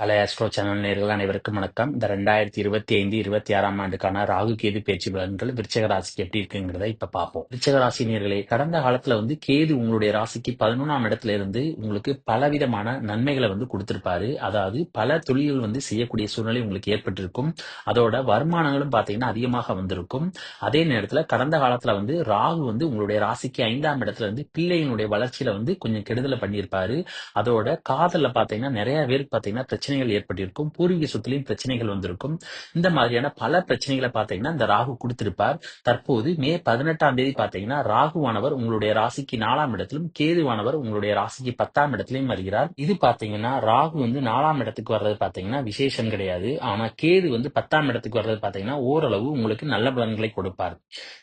கலை astro channel நேயர்கள் அனைவருக்கும் வணக்கம். இந்த 2025-26ஆம் ஆண்டுக்கான ராகு கேது பயிற்சி பலன்கள் விருச்சிக ராசிக்கு எப்படி இருக்குங்கிறத இப்ப பார்ப்போம். விருச்சிக ராசி நேயர்களே, கடந்த காலத்துல கேது உங்களுடைய ராசிக்கு 11ஆம் இடத்துல இருந்து உங்களுக்கு பலவிதமான நன்மைகளை கொடுத்திருப்பாரு. அதாவது பல தொழில்கள் செய்யக்கூடிய சூழ்நிலை உங்களுக்கு ஏற்பட்டிருக்கும். அதோட வருமானங்களும் பாத்தீங்கன்னா அதிகமாக வந்திருக்கும். அதே நேரத்துல கடந்த காலத்துல ராகு உங்களுடைய ராசிக்கு 5ஆம் இடத்துல இருந்து பிள்ளைகளுடைய வளர்ச்சியில கொஞ்சம் கெடுதலை பண்ணியிருப்பாரு. அதோட காதல்ல பாத்தீங்கன்னா நிறைய பேருக்கு பாத்தீங்கன்னா பிரச்சனைகள் ஏற்பட்டிருக்கும். பூர்வீக சொத்துலையும் பிரச்சனைகள் வந்திருக்கும். இந்த மாதிரியான பல பிரச்சனைகளை பாத்தீங்கன்னா இந்த ராகு கொடுத்திருப்பார். தற்போது மே 18ஆம் தேதி பாத்தீங்கன்னா ராகுவானவர் உங்களுடைய ராசிக்கு 4ஆம் இடத்திலும், கேதுவானவர் உங்களுடைய ராசிக்கு 10ஆம் இடத்திலையும் வருகிறார். இது பாத்தீங்கன்னா ராகு 4ஆம் இடத்துக்கு வர்றது பாத்தீங்கன்னா விசேஷம் கிடையாது. ஆனா கேது 10ஆம் இடத்துக்கு வர்றது பாத்தீங்கன்னா ஓரளவு உங்களுக்கு நல்ல பலன்களை கொடுப்பார்.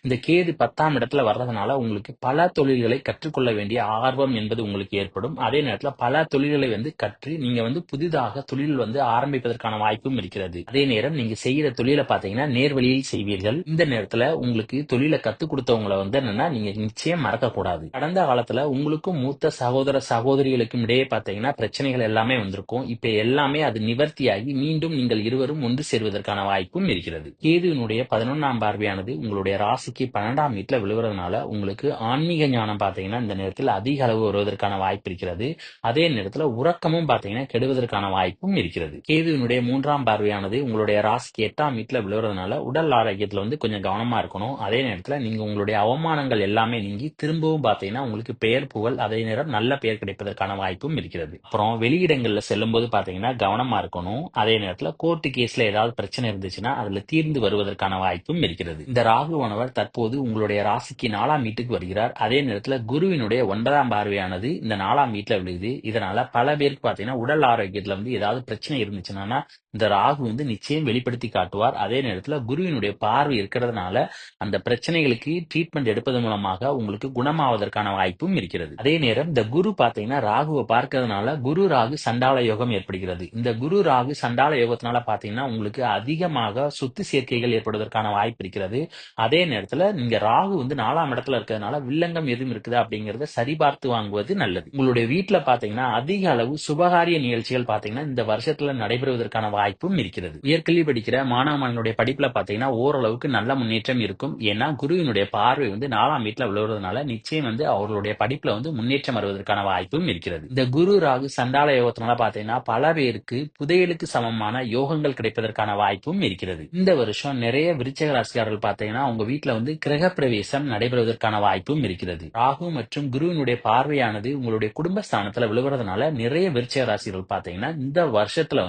இந்த கேது 10ஆம் இடத்துல வர்றதுனால உங்களுக்கு பல தொழில்களை கற்றுக்கொள்ள வேண்டிய ஆர்வம் என்பது உங்களுக்கு ஏற்படும். அதே நேரத்துல பல தொழில்களை கற்று நீங்க புதிதாக தொழில் ஆரம்பிப்பதற்கான வாய்ப்பும் இருக்கிறது. அதே நேரம் நீங்க செய்யற தொழிலை பாத்தீங்கன்னா நேர்வழியில் செய்வீர்கள். இந்த நேரத்துல உங்களுக்கு தொழிலை கத்து கொடுத்தவங்களை என்னன்னா நீங்க நிச்சயம் மறக்க கூடாது. கடந்த காலத்துல உங்களுக்கும் மூத்த சகோதர சகோதரிகளுக்கும் இடையே பாத்தீங்கன்னா பிரச்சனைகள் எல்லாமே வந்திருக்கும். இப்ப எல்லாமே அது நிவர்த்தியாகி மீண்டும் நீங்கள் இருவரும் ஒன்று சேர்வதற்கான வாய்ப்பும் இருக்கிறது. கேதுவினுடைய 11ஆம் பார்வையானது உங்களுடைய ராசிக்கு 12ஆம் வீட்டுல விழுவதனால உங்களுக்கு ஆன்மீக ஞானம் பாத்தீங்கன்னா இந்த நேரத்தில் அதிக அளவு வருவதற்கான வாய்ப்பு இருக்கிறது. அதே நேரத்துல உறக்கமும் பாத்தீங்கன்னா கெடுவதற்கான வாய்ப்பும் இருக்கிறது. கேதுவினுடைய 3ஆம் பார்வையானது உங்களுடைய ராசிக்கு 8ஆம் வீட்டுல விழுவதனால உடல் ஆரோக்கியத்துல கொஞ்சம் கவனமா இருக்கணும். அதே நேரத்துல நீங்க உங்களுடைய அவமானங்கள் எல்லாமே நீங்கி திரும்பவும் பாத்தீங்கன்னா உங்களுக்கு பெயர் புகழ், அதே நேரம் நல்ல பெயர் கிடைப்பதற்கான வாய்ப்பும் இருக்கிறது. அப்புறம் வெளியிடங்கள்ல செல்லும் போது பாத்தீங்கன்னா கவனமா இருக்கணும். அதே நேரத்துல கோர்ட்டு கேஸ்ல ஏதாவது பிரச்சனை இருந்துச்சுன்னா அதுல தீர்ந்து வருவதற்கான வாய்ப்பும் இருக்கிறது. இந்த ராகுவானவர் தற்போது உங்களுடைய ராசிக்கு 4ஆம் வீட்டுக்கு வருகிறார். அதே நேரத்துல குருவினுடைய 9ஆம் பார்வையானது இந்த 4ஆம் வீட்டுல விழுது. இதனால பல பேருக்கு பாத்தீங்கன்னா உடல் ஆரோக்கியத்துல ஏதாவது பிரச்சனை இருந்துச்சுன்னா இந்த ராகு நிச்சயம் வெளிப்படுத்தி காட்டுவார். அதே நேரத்துல குருவினுடைய பார்வை இருக்கிறதுனால அந்த பிரச்சனைகளுக்கு ட்ரீட்மெண்ட் எடுப்பதன் மூலமாக உங்களுக்கு குணமாவதற்கான வாய்ப்பும் இருக்கிறது. அதே நேரம் இந்த குரு பாத்தீங்கன்னா ராகுவை பார்க்கறதுனால குரு ராகு சண்டால யோகம் ஏற்படுகிறது. இந்த குரு ராகு சண்டால யோகத்தினால பாத்தீங்கன்னா உங்களுக்கு அதிகமாக சொத்து சேர்க்கைகள் ஏற்படுவதற்கான வாய்ப்பு இருக்கிறது. அதே நேரத்துல நீங்க ராகு 4ஆம் இடத்துல இருக்கிறதுனால வில்லங்கம் எதுவும் இருக்குதா அப்படிங்கறத சரிபார்த்து வாங்குவது நல்லது. உங்களுடைய வீட்டுல பாத்தீங்கன்னா அதிக அளவு சுபகாரிய நிகழ்ச்சிகள் பாத்தீங்கன்னா இந்த வருஷத்துல நடைபெறுவதற்கான வாய்ப்பும் இருக்கிறது. உயர்கல்வி படிக்கிற மாணவர்களுடைய படிப்புல பாத்தீங்கன்னா ஓரளவுக்கு நல்ல முன்னேற்றம் இருக்கும். ஏன்னா குருவினுடைய பார்வை 4ஆம் வீட்டுல விழுவதனால நிச்சயம் அவர்களுடைய படிப்புல முன்னேற்றம் வருவதற்கான வாய்ப்பும் இருக்கிறது. இந்த குரு ராகு சண்டால யோகத்தினால பாத்தீங்கன்னா பல பேருக்கு புதையலுக்கு சமமான யோகங்கள் கிடைப்பதற்கான வாய்ப்பும் இருக்கிறது. இந்த வருஷம் நிறைய விருச்சிக ராசிக்காரர்கள் பாத்தீங்கன்னா உங்க வீட்டுல கிரக பிரவேசம் நடைபெறுவதற்கான வாய்ப்பும் இருக்கிறது. ராகு மற்றும் குருவினுடைய பார்வையானது உங்களுடைய குடும்பஸ்தானத்துல விழுவதனால நிறைய விருச்சிக ராசிகள் பாத்தீங்கன்னா இந்த வருஷத்துல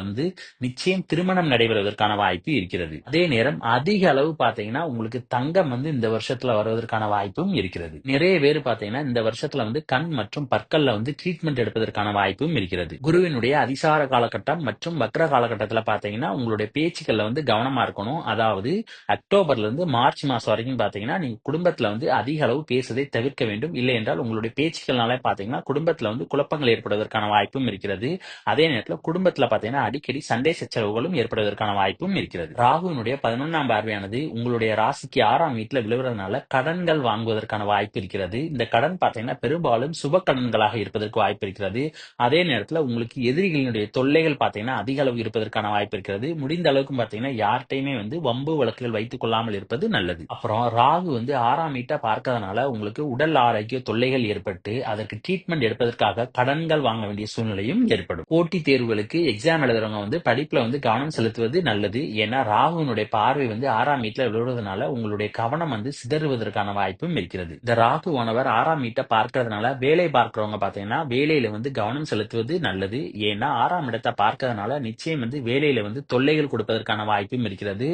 நிச்சயம் திருமணம் நடைபெறுவதற்கான வாய்ப்பு இருக்கிறது. அதே நேரம் அதிக அளவு பாத்தீங்கன்னா உங்களுக்கு தங்கம் இந்த வருஷத்துல வருவதற்கான வாய்ப்பும் இருக்கிறது. நிறைய பேர் பாத்தீங்கன்னா இந்த வருஷத்துல கண் மற்றும் பற்கள்ல ட்ரீட்மெண்ட் எடுப்பதற்கான வாய்ப்பும் இருக்கிறது. குருவினுடைய அதிசார காலகட்டம் மற்றும் வக்ர காலகட்டத்துல பாத்தீங்கன்னா உங்களுடைய பேச்சுக்கள்ல கவனமா இருக்கணும். அதாவது அக்டோபர்ல இருந்து மார்ச் மாசம் வரைக்கும் பாத்தீங்கன்னா நீங்க குடும்பத்துல அதிக அளவு பேசுவதை தவிர்க்க வேண்டும். இல்லை என்றால் உங்களுடைய பேச்சுக்கள்னால பாத்தீங்கன்னா குடும்பத்துல குழப்பங்கள் ஏற்படுவதற்கான வாய்ப்பும் இருக்கிறது. அதே நேரத்துல குடும்பத்துல பாத்தீங்கன்னா அடிக்கடி சண்டை சச்சரவுகளும் ஏற்படுவதற்கான வாய்ப்பும் இருக்கிறது. ராகுவினுடைய 11ஆம் பார்வையானது உங்களுடைய ராசிக்கு 6ஆம் வீட்டுல விழுவதனால கடன்கள் வாங்குவதற்கான வாய்ப்பு இருக்கிறது. இந்த கடன் பாத்தீங்கன்னா பெரும்பாலும் சுப கடன்களாக இருப்பதற்கு வாய்ப்பு இருக்கிறது. அதே நேரத்துல உங்களுக்கு எதிரிகளினுடைய தொல்லைகள் பாத்தீங்கன்னா அதிக அளவு இருப்பதற்கான வாய்ப்பு இருக்கிறது. முடிந்த அளவுக்கு பாத்தீங்கன்னா யார்கிட்டயுமே வம்பு வழக்குகள் வைத்துக் கொள்ளாமல் இருப்பது நல்லது. அப்புறம் ராகு 6ஆம் வீட்டை பார்க்கறதுனால உங்களுக்கு உடல் ஆரோக்கிய தொல்லைகள் ஏற்பட்டு அதற்கு ட்ரீட்மெண்ட் எடுப்பதற்காக கடன்கள் வாங்க வேண்டிய சூழ்நிலையும் ஏற்படும். போட்டி தேர்வுகளுக்கு எக்ஸாம் எழுதுறவங்க படிப்புல கவனம் செலுத்துவது நல்லது. ஏன்னா ராகுனுடைய பார்வை 6ஆம் வீட்டுல விழுவதனால உங்களுடைய கவனம் சிதறுவதற்கான வாய்ப்பும் இருக்கிறது. இந்த ராகுவானவர் 6ஆம் வீட்டை பார்க்கறதுனால வேலை பார்க்கிறவங்க பாத்தீங்கன்னா வேலையில கவனம் செலுத்துவது நல்லது. ஏன்னா 6ஆம் இடத்தை பார்க்கறதுனால நிச்சயம் வேலையில தொல்லைகள் கொடுப்பதற்கான வாய்ப்பும் இருக்கிறது.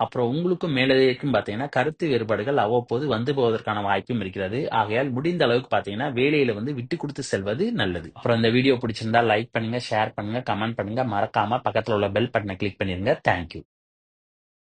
அப்புறம் உங்களுக்கும் மேலதிற்கும் பாத்தீங்கன்னா கருத்து வேறுபாடுகள் அவ்வப்போது போவதற்கான வாய்ப்பும் இருக்கிறது. ஆகையால் முடிந்த அளவுக்கு பாத்தீங்கன்னா வேலையில விட்டு கொடுத்து செல்வது நல்லது. அப்புறம் இந்த வீடியோ பிடிச்சிருந்தா லைக் பண்ணுங்க, ஷேர் பண்ணுங்க, கமெண்ட் பண்ணுங்க. மறக்காம பக்கத்துல உள்ள பெல் பட்டனை கிளிக் பண்ணிருங்க. தேங்க்யூ.